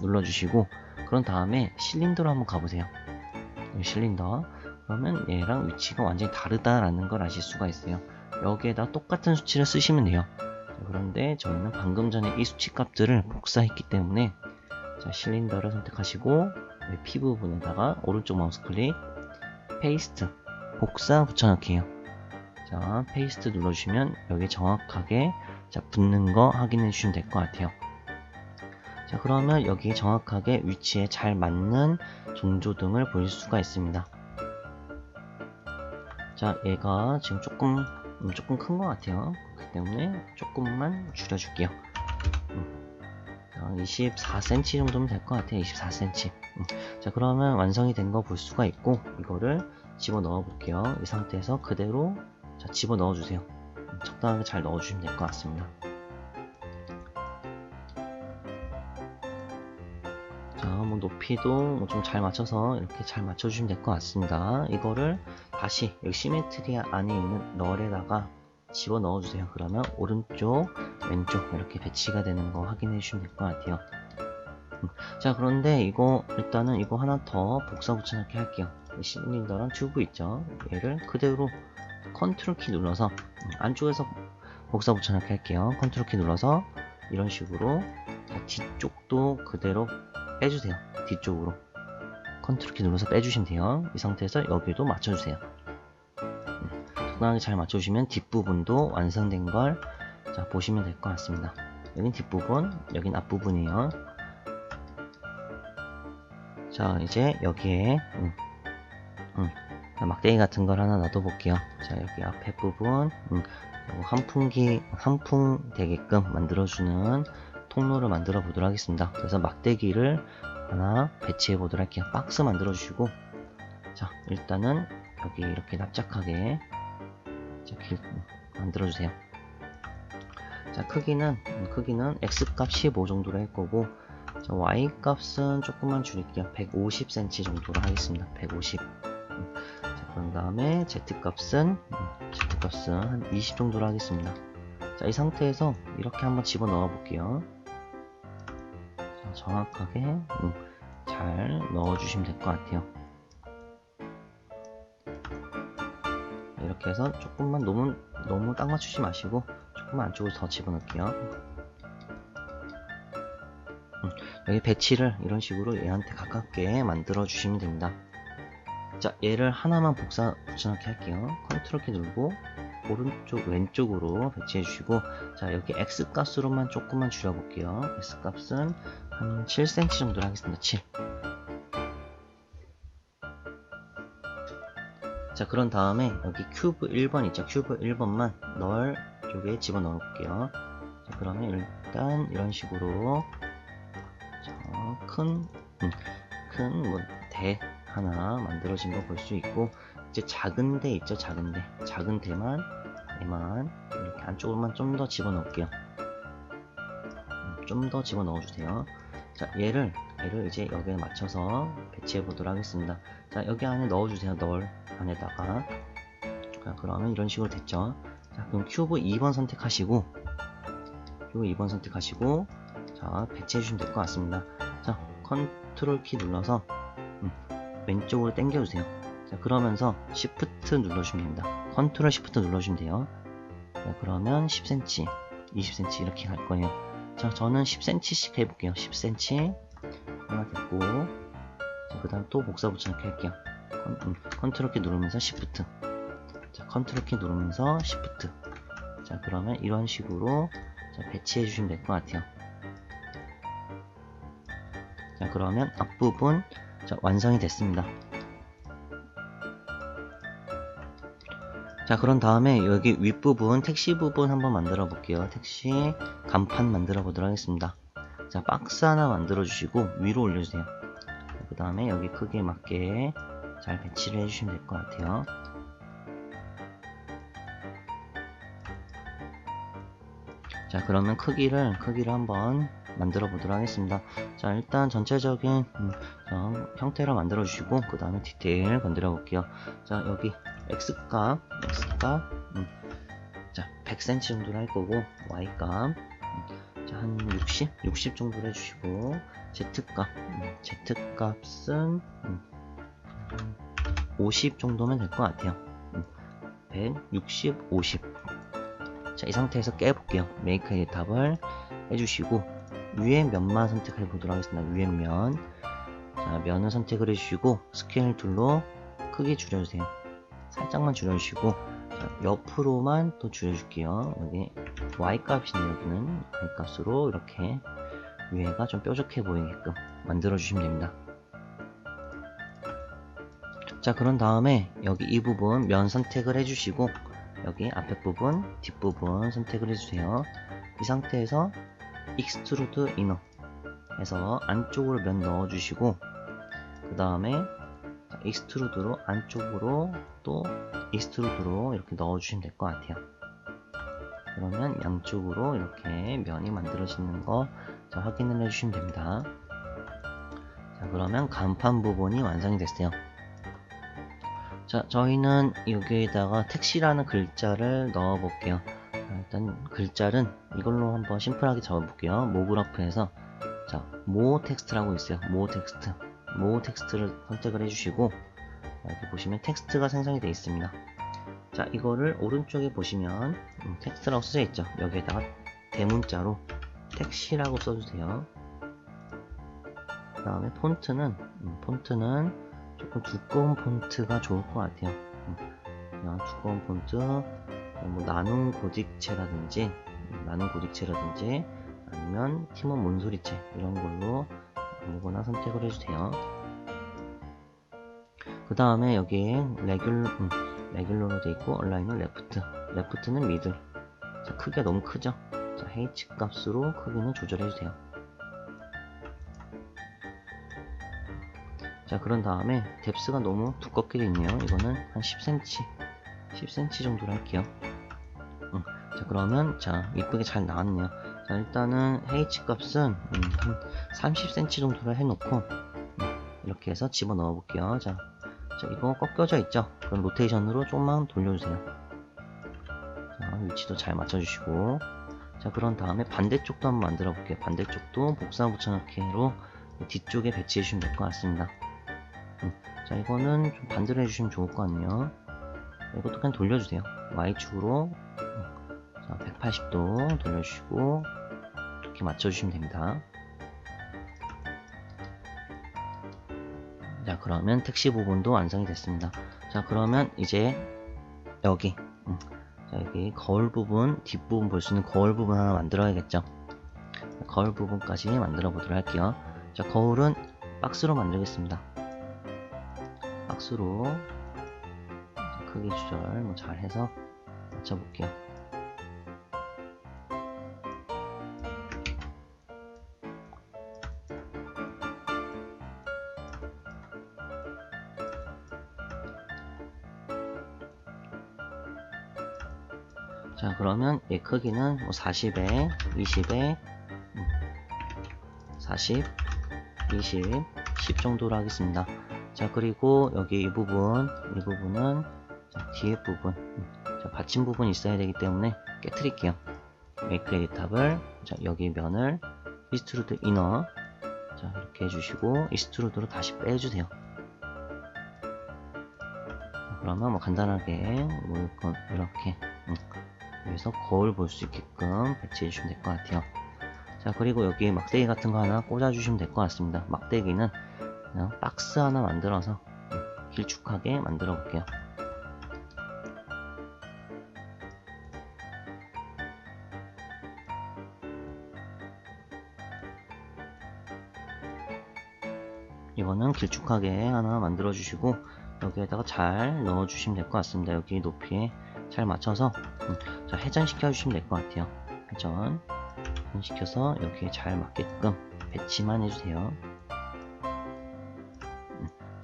S1: 눌러주시고 그런 다음에 실린더로 한번 가보세요. 실린더. 그러면 얘랑 위치가 완전히 다르다라는 걸 아실 수가 있어요. 여기에다 똑같은 수치를 쓰시면 돼요. 그런데 저희는 방금 전에 이 수치 값들을 복사했기 때문에 자, 실린더를 선택하시고 P 부분에다가 오른쪽 마우스 클릭 페이스트 복사 붙여넣기예요. 자, 페이스트 눌러주시면 여기 정확하게 자, 붙는 거 확인해 주시면 될 것 같아요. 자, 그러면 여기 정확하게 위치에 잘 맞는 전조등을 보실 수가 있습니다. 자, 얘가 지금 조금 큰 것 같아요. 그렇기 때문에 조금만 줄여줄게요. 24cm 정도면 될 것 같아요. 24cm. 자, 그러면 완성이 된 거 볼 수가 있고 이거를 집어 넣어 볼게요. 이 상태에서 그대로 자, 집어 넣어 주세요. 적당하게 잘 넣어 주시면 될 것 같습니다. 자, 뭐 높이도 좀 잘 맞춰서 이렇게 잘 맞춰 주시면 될 것 같습니다. 이거를 다시 여기 시메트리 안에 있는 널에다가 집어 넣어 주세요. 그러면 오른쪽 왼쪽 이렇게 배치가 되는 거 확인해 주시면 될 것 같아요. 자, 그런데 일단은 이거 하나 더 복사 붙여넣기 할게요. 실린더랑 튜브 있죠? 얘를 그대로 컨트롤 키 눌러서 안쪽에서 복사 붙여넣기 할게요. 컨트롤 키 눌러서 이런 식으로 뒤쪽도 그대로 빼주세요. 뒤쪽으로 컨트롤 키 눌러서 빼주시면 돼요. 이 상태에서 여기도 맞춰주세요. 적당하게 잘 맞춰주시면 뒷부분도 완성된 걸 자, 보시면 될 것 같습니다. 여긴 뒷부분, 여긴 앞부분이에요. 자, 이제 여기에 막대기 같은 걸 하나 놔둬 볼게요. 자, 여기 앞에 부분 환풍 되게끔 만들어주는 통로를 만들어 보도록 하겠습니다. 그래서 막대기를 하나 배치해 보도록 할게요. 박스 만들어 주시고 자, 일단은 여기 이렇게 납작하게 만들어 주세요. 자, 크기는 X 값 15 정도로 할 거고 자, Y 값은 조금만 줄일게요. 150cm 정도로 하겠습니다. 150. 자, 그런 다음에 Z 값은 한 20 정도로 하겠습니다. 자, 이 상태에서 이렇게 한번 집어 넣어 볼게요. 자, 정확하게 잘 넣어주시면 될 것 같아요. 이렇게 해서 조금만 너무 딱 맞추지 마시고 조금만 안쪽으로 더 집어넣을게요. 여기 배치를 이런 식으로 얘한테 가깝게 만들어 주시면 됩니다. 자, 얘를 하나만 붙여넣기 할게요. 컨트롤 키 누르고 오른쪽 왼쪽으로 배치해 주시고, 자, 여기 X 값으로만 조금만 줄여 볼게요. X 값은 한 7cm 정도로 하겠습니다. 7. 자, 그런 다음에 여기 큐브 1번 있죠? 큐브 1번만 널 쪽에 집어넣어 볼게요. 자, 그러면 일단 이런 식으로 큰 대 하나 만들어진 거 볼 수 있고, 이제 작은 대 있죠? 작은 대만 얘만 이렇게 안쪽으로만 좀 더 집어넣을게요. 좀 더 집어넣어 주세요. 자, 얘를 이제 여기에 맞춰서 배치해 보도록 하겠습니다. 자, 여기 안에 넣어 주세요. 널 안에다가. 자, 그러면 이런 식으로 됐죠. 자, 그럼 큐브 2번 선택하시고 자, 배치해 주시면 될 것 같습니다. 자, 컨트롤 키 눌러서 왼쪽으로 당겨 주세요. 자, 그러면서 Shift 눌러주시면 됩니다. 컨트롤 Shift 눌러주시면 돼요. 자, 그러면 10cm, 20cm 이렇게 갈 거예요. 자, 저는 10cm씩 해볼게요. 10cm 하나 됐고, 자, 그 다음 또 복사 붙여넣기 할게요. 컨트롤 키 누르면서 Shift. 자, 컨트롤 키 누르면서 Shift. 자, 그러면 이런 식으로 자, 배치해 주시면 될 것 같아요. 자, 그러면 앞부분 자, 완성이 됐습니다. 자, 그런 다음에 여기 윗부분 택시 부분 한번 만들어 볼게요. 택시 간판 만들어 보도록 하겠습니다. 자, 박스 하나 만들어 주시고 위로 올려주세요. 그 다음에 여기 크기에 맞게 잘 배치를 해주시면 될 것 같아요. 자, 그러면 크기를 한번 만들어 보도록 하겠습니다. 자, 일단 전체적인 형태로 만들어 주시고, 그 다음에 디테일 건드려 볼게요. 자, 여기 X값 자, 100cm 정도로 할 거고, Y값 자, 한 60 정도로 해주시고, Z값은 50 정도면 될 것 같아요. 160, 50. 자, 이 상태에서 깨볼게요. 메이크 에디탑을 해주시고, 위에 면만 선택해 보도록 하겠습니다. 위에 면. 자, 면을 선택을 해주시고, 스케일 툴로 크기 줄여주세요. 살짝만 줄여주시고, 자, 옆으로만 또 줄여줄게요. 여기 Y값이네요. 여기는 Y값으로 이렇게 위에가 좀 뾰족해 보이게끔 만들어주시면 됩니다. 자, 그런 다음에 여기 이 부분 면 선택을 해주시고, 여기 앞에 부분, 뒷부분 선택을 해주세요. 이 상태에서 익스트루드 이너 해서 안쪽으로 면 넣어주시고, 그 다음에 익스트루드로 안쪽으로 또 익스트루드로 이렇게 넣어주시면 될 것 같아요. 그러면 양쪽으로 이렇게 면이 만들어지는 거 확인을 해주시면 됩니다. 자, 그러면 간판 부분이 완성이 됐어요. 자, 저희는 여기에다가 택시라는 글자를 넣어 볼게요. 일단 글자는 이걸로 한번 심플하게 적어 볼게요. 모그래프에서 자, 모 텍스트라고 있어요. 모 텍스트를 선택을 해주시고, 여기 보시면 텍스트가 생성이 되어 있습니다. 자, 이거를 오른쪽에 보시면 텍스트라고 써져 있죠. 여기에다가 대문자로 택시라고 써주세요. 그 다음에 폰트는 조금 두꺼운 폰트가 좋을 것 같아요. 그냥 두꺼운 폰트, 뭐 나눔 고딕체라든지 아니면 팀원 몬소리체 이런 걸로 아무거나 선택을 해주세요. 그 다음에 여기에 레귤러로 되어 있고, 얼라인은 레프트는 미들. 자, 크기가 너무 크죠? 자, H 값으로 크기는 조절해주세요. 자, 그런 다음에 뎁스가 너무 두껍게 되어 있네요. 이거는 한 10cm 정도로 할게요. 자, 그러면 자, 이쁘게 잘 나왔네요. 자, 일단은 H 값은 한 30cm 정도로 해놓고 이렇게 해서 집어넣어 볼게요. 자, 이거 꺾여져 있죠? 그럼 로테이션으로 조금만 돌려주세요. 자, 위치도 잘 맞춰주시고, 자, 그런 다음에 반대쪽도 한번 만들어 볼게요. 반대쪽도 복사 붙여넣기로 뒤쪽에 배치해 주시면 될 것 같습니다. 자, 이거는 좀 반대로 해주시면 좋을 것 같네요. 이것도 그냥 돌려주세요. Y축으로 자, 180도 돌려주시고 이렇게 맞춰주시면 됩니다. 자, 그러면 택시 부분도 완성이 됐습니다. 자, 그러면 이제 여기 자, 여기 거울 부분, 뒷부분 볼 수 있는 거울 부분 하나 만들어야겠죠. 거울 부분까지 만들어 보도록 할게요. 자, 거울은 박스로 만들겠습니다. 박스로 크기 조절 뭐 잘 해서 맞춰볼게요. 자, 그러면 이 크기는 뭐 40에 20에 40, 20, 10 정도로 하겠습니다. 자, 그리고 여기 이 부분은 자, 뒤에 부분, 자, 받침 부분이 있어야 되기 때문에 깨트릴게요. 메이크 에디탑을 자, 여기 면을 이스트루드 이너 자, 이렇게 해주시고 이스트루드로 다시 빼주세요. 자, 그러면 뭐 간단하게 뭐 이렇게 여기서 거울 볼 수 있게끔 배치해 주시면 될 것 같아요. 자, 그리고 여기 막대기 같은 거 하나 꽂아 주시면 될 것 같습니다. 막대기는 그냥 박스 하나 만들어서 길쭉하게 만들어 볼게요. 이거는 길쭉하게 하나 만들어 주시고 여기에다가 잘 넣어 주시면 될 것 같습니다. 여기 높이에 잘 맞춰서 자, 회전시켜 주시면 될 것 같아요. 회전시켜서 여기에 잘 맞게끔 배치만 해주세요.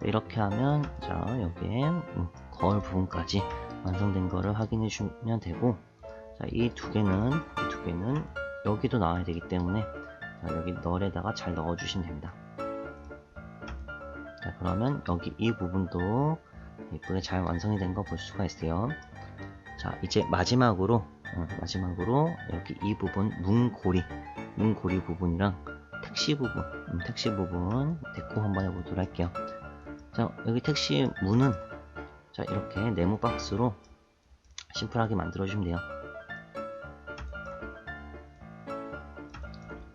S1: 이렇게 하면 자, 여기에 거울 부분까지 완성된 거를 확인해 주시면 되고 자, 이 두 개는 여기도 나와야 되기 때문에 자, 여기 널에다가 잘 넣어 주시면 됩니다. 자, 그러면 여기 이 부분도 예쁘게 잘 완성이 된 거 볼 수가 있어요. 자, 이제 마지막으로 여기 이 부분 문고리 부분이랑 택시 부분 데코 한번 해보도록 할게요. 자, 여기 택시 문은 자, 이렇게 네모 박스로 심플하게 만들어 주시면 돼요.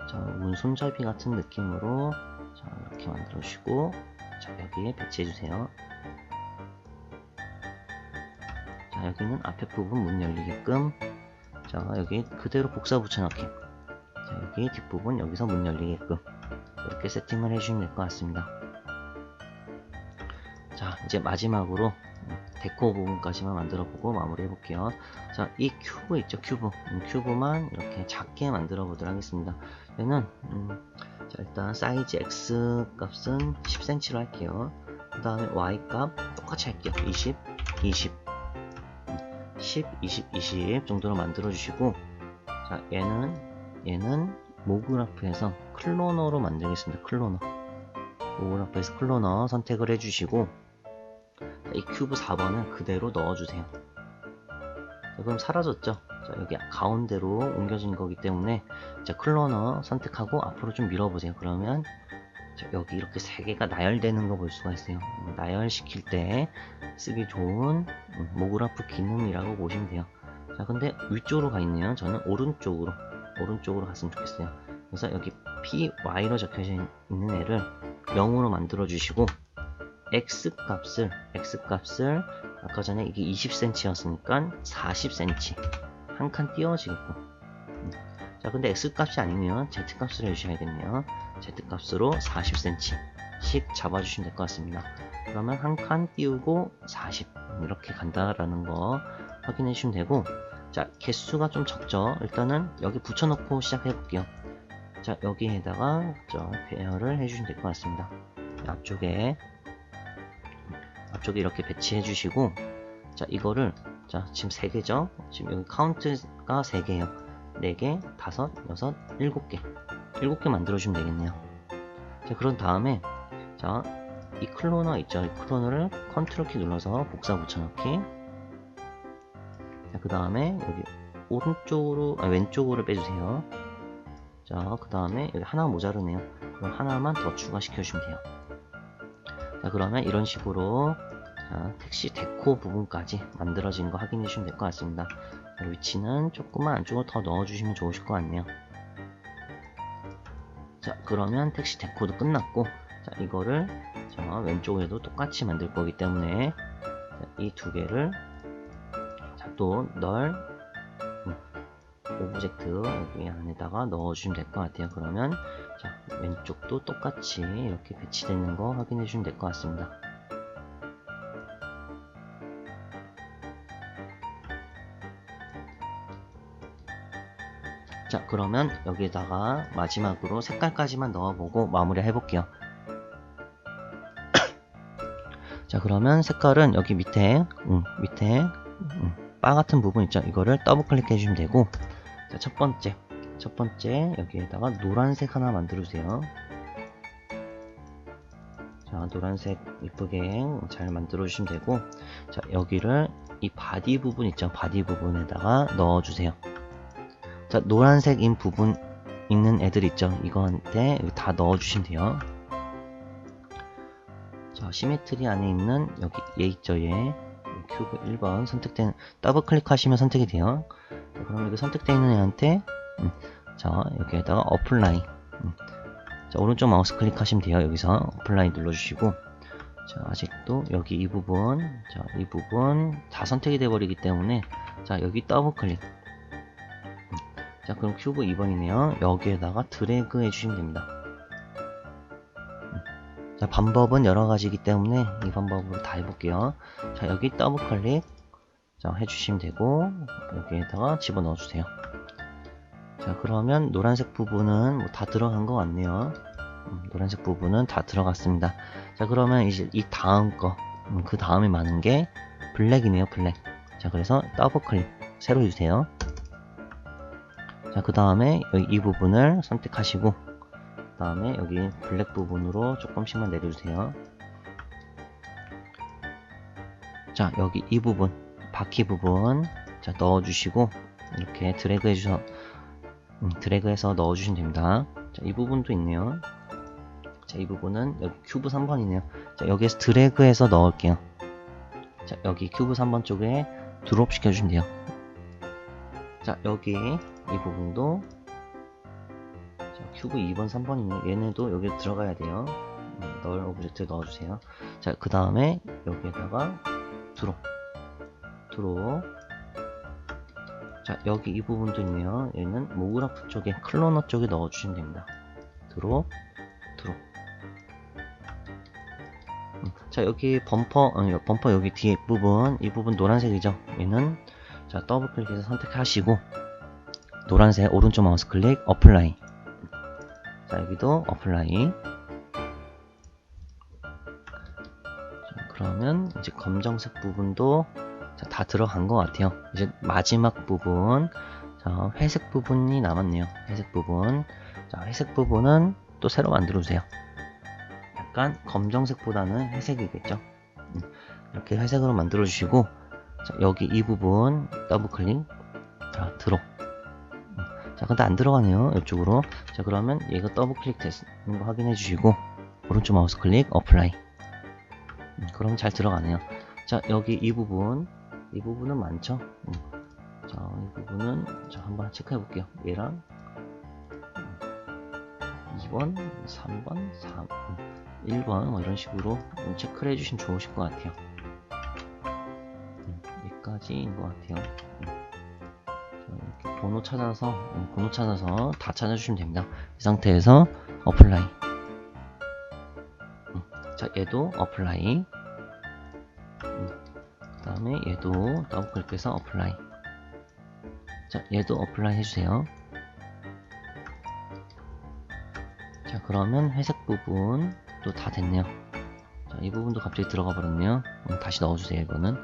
S1: 자, 문 손잡이 같은 느낌으로 자, 이렇게 만들어 주시고 자, 여기에 배치해 주세요. 자, 여기는 앞에 부분 문 열리게끔 자, 여기 그대로 복사 붙여넣기 자, 여기 뒷부분 여기서 문 열리게끔 이렇게 세팅을 해주시면 될 것 같습니다. 자, 이제 마지막으로 데코 부분까지만 만들어 보고 마무리 해볼게요. 자, 이 큐브 있죠, 큐브만 이렇게 작게 만들어 보도록 하겠습니다. 얘는 자, 일단 사이즈 X 값은 10cm로 할게요. 그 다음에 Y 값 똑같이 할게요. 20, 20 10, 20, 20 정도로 만들어 주시고 자, 얘는 모그라프에서 클로너로 만들겠습니다. 모그라프에서 클로너 선택을 해주시고 자, 이 큐브 4번을 그대로 넣어주세요. 자, 그럼 사라졌죠? 자, 여기 가운데로 옮겨진 거기 때문에 자, 클로너 선택하고 앞으로 좀 밀어보세요. 그러면 자, 여기 이렇게 3개가 나열되는 거 볼 수가 있어요. 나열시킬 때 쓰기 좋은 모그라프 기능이라고 보시면 돼요. 자, 근데 위쪽으로 가 있네요. 저는 오른쪽으로 갔으면 좋겠어요. 그래서 여기 PY로 적혀져 있는 애를 0으로 만들어 주시고 X 값을 아까 전에 이게 20cm 였으니까 40cm 한 칸 띄워지게끔 자, 근데 X 값이 아니면 Z 값을 해주셔야겠네요. Z 값으로 40cm 씩 잡아주시면 될 것 같습니다. 그러면 한 칸 띄우고 40 이렇게 간다라는 거 확인해 주시면 되고 자, 개수가 좀 적죠. 일단은 여기 붙여놓고 시작해 볼게요. 자, 여기에다가 배열을 해주시면 될 것 같습니다. 앞쪽에 이렇게 배치해 주시고 자, 이거를 자, 지금 3개죠. 지금 여기 카운트가 3개예요. 4개, 5, 6, 7개 만들어 주시면 되겠네요. 자, 그런 다음에 자, 이 클로너 있죠. 이 클로너를 컨트롤 키 눌러서 복사 붙여넣기. 자, 그 다음에 여기 왼쪽으로 빼주세요. 자, 그 다음에 여기 하나 모자르네요. 그럼 하나만 더 추가시켜 주시면 돼요. 자, 그러면 이런 식으로 택시 데코 부분까지 만들어진 거 확인해 주시면 될 것 같습니다. 위치는 조금만 안쪽으로 더 넣어주시면 좋으실 것 같네요. 자, 그러면 택시 데코도 끝났고, 자, 이거를 왼쪽에도 똑같이 만들 거기 때문에 이 두 개를 또 널 오브젝트 여기 안에다가 넣어주시면 될 것 같아요. 그러면 자, 왼쪽도 똑같이 이렇게 배치되는 거 확인해 주시면 될 것 같습니다. 자, 그러면 여기에다가 마지막으로 색깔까지만 넣어보고 마무리 해볼게요. 자, 그러면 색깔은 여기 밑에 바 같은 부분 있죠? 이거를 더블 클릭해 주시면 되고, 자, 첫 번째 여기에다가 노란색 하나 만들어 주세요. 자, 노란색 이쁘게 잘 만들어 주시면 되고, 자, 여기를 이 바디 부분 있죠? 바디 부분에다가 넣어 주세요. 자, 노란색인 부분 있는 애들 있죠? 이거한테 다 넣어 주시면 돼요. 자, 시메트리 안에 있는 여기 얘 있죠? 얘 큐브 1번 선택된 더블 클릭하시면 선택이 돼요. 자, 그럼 이거 선택되어 있는 애한테 자, 여기에다가 어플라이 자, 오른쪽 마우스 클릭하시면 돼요. 여기서 어플라이 눌러주시고, 자, 아직도 여기 이 부분, 자, 이 부분 다 선택이 돼 버리기 때문에, 자, 여기 더블 클릭. 자, 그럼 큐브 2번이네요. 여기에다가 드래그 해주시면 됩니다. 자, 방법은 여러 가지이기 때문에 이 방법으로 다 해볼게요. 자, 여기 더블 클릭 자, 해주시면 되고, 여기에다가 집어넣어 주세요. 자, 그러면 노란색 부분은 뭐 다 들어간 것 같네요. 노란색 부분은 다 들어갔습니다. 자, 그러면 이제 이 다음 거, 그 다음에 많은 게 블랙이네요, 블랙. 자, 그래서 더블 클릭 새로 해주세요. 자, 그 다음에 여기 이 부분을 선택하시고, 그 다음에 여기 블랙 부분으로 조금씩만 내려주세요. 자, 여기 이 부분, 바퀴 부분, 자, 넣어주시고, 이렇게 드래그 해주셔서, 드래그해서 넣어주시면 됩니다. 자, 이 부분도 있네요. 자, 이 부분은 여기 큐브 3번이네요. 자, 여기에서 드래그해서 넣을게요. 자, 여기 큐브 3번 쪽에 드롭 시켜주시면 돼요. 자, 여기 이 부분도 자, 큐브 2번 3번이네요. 얘네도 여기 들어가야 돼요. 널 오브젝트 넣어주세요. 자, 그 다음에 여기에다가 드롭 자, 여기 이 부분도 있네요. 얘는 모그라프 쪽에 클로너 쪽에 넣어주시면 됩니다. 드롭 자, 여기 범퍼 여기 뒤에 부분, 이 부분 노란색이죠. 얘는 자, 더블 클릭해서 선택하시고, 노란색 오른쪽 마우스 클릭 어플라이. 자, 여기도 어플라이. 자, 그러면 이제 검정색 부분도 자, 다 들어간 것 같아요. 이제 마지막 부분, 자, 회색 부분이 남았네요. 회색 부분. 자, 회색 부분은 또 새로 만들어 주세요. 약간 검정색보다는 회색이겠죠. 이렇게 회색으로 만들어 주시고, 자, 여기 이 부분 더블 클릭. 자, 들어. 자, 근데 안 들어가네요. 이쪽으로. 자, 그러면 얘가 더블 클릭 되는 거 확인해 주시고, 오른쪽 마우스 클릭 어플라이. 그럼 잘 들어가네요. 자, 여기 이 부분은 많죠. 자, 이 부분은 자, 한번 체크해 볼게요. 얘랑 2번, 3번, 4번, 1번 뭐 이런 식으로 체크를 해주시면 좋으실 것 같아요. 여기까지인 것 같아요. 이렇게 번호 찾아서 다 찾아주시면 됩니다. 이 상태에서 어플라이. 자, 얘도 어플라이. 그 다음에 얘도 더블 클릭해서 어플라이. 자, 얘도 어플라이 해주세요. 자, 그러면 회색 부분도 다 됐네요. 자, 이 부분도 갑자기 들어가 버렸네요. 다시 넣어주세요, 이거는.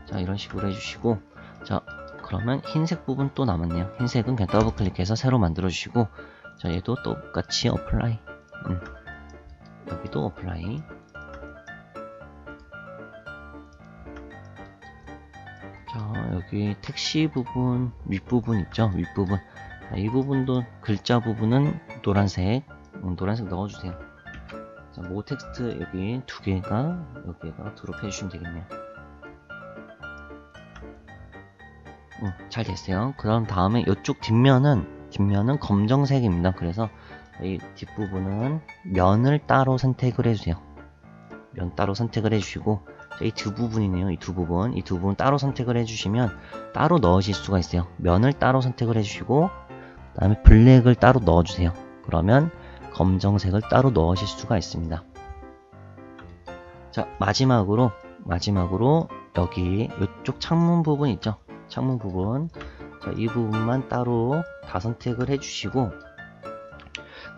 S1: 자, 이런 식으로 해주시고, 자, 그러면 흰색 부분 또 남았네요. 흰색은 그냥 더블 클릭해서 새로 만들어 주시고, 자, 얘도 똑같이 어플라이. 여기도 어플라이. 자, 여기 택시 부분, 윗부분 있죠? 윗부분. 자, 이 부분도 글자 부분은 노란색, 노란색 넣어주세요. 자, 모 텍스트 여기 두 개가 여기에다가 드롭 해주시면 되겠네요. 잘 됐어요. 그런 다음에 이쪽 뒷면은 검정색입니다. 그래서 이 뒷부분은 면을 따로 선택을 해주세요. 면 따로 선택을 해주시고, 이 두 부분이네요. 이 두 부분 따로 선택을 해주시면 따로 넣으실 수가 있어요. 면을 따로 선택을 해주시고, 그 다음에 블랙을 따로 넣어주세요. 그러면 검정색을 따로 넣으실 수가 있습니다. 자, 마지막으로 여기 이쪽 창문 부분 있죠? 창문 부분, 자, 이 부분만 따로 다 선택을 해주시고,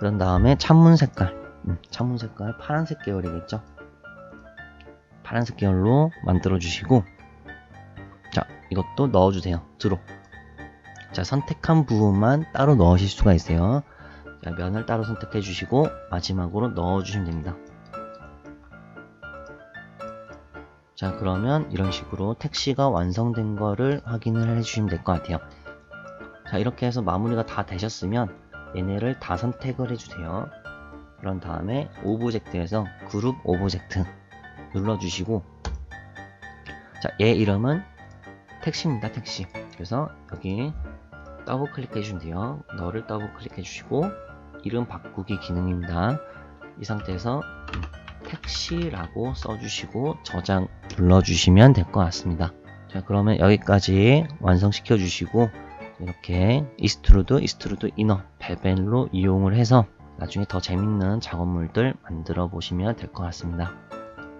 S1: 그런 다음에 창문 색깔 파란색 계열이겠죠? 파란색 계열로 만들어 주시고, 자, 이것도 넣어주세요. 드롭. 자, 선택한 부분만 따로 넣으실 수가 있어요. 자, 면을 따로 선택해 주시고 마지막으로 넣어주시면 됩니다. 자, 그러면 이런 식으로 택시가 완성된 거를 확인을 해주시면 될 것 같아요. 자, 이렇게 해서 마무리가 다 되셨으면 얘네를 다 선택을 해주세요. 그런 다음에 오브젝트에서 그룹 오브젝트 눌러주시고, 자, 얘 이름은 택시입니다. 택시. 그래서 여기 더블 클릭해 주시면 돼요. 너를 더블 클릭해 주시고 이름 바꾸기 기능입니다. 이 상태에서 택시라고 써주시고 저장 눌러주시면 될 것 같습니다. 자, 그러면 여기까지 완성시켜 주시고, 이렇게 이스트루드 이너 베벨로 이용을 해서 나중에 더 재밌는 작업물들 만들어 보시면 될 것 같습니다.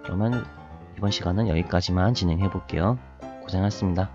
S1: 그러면 이번 시간은 여기까지만 진행해 볼게요. 고생하셨습니다.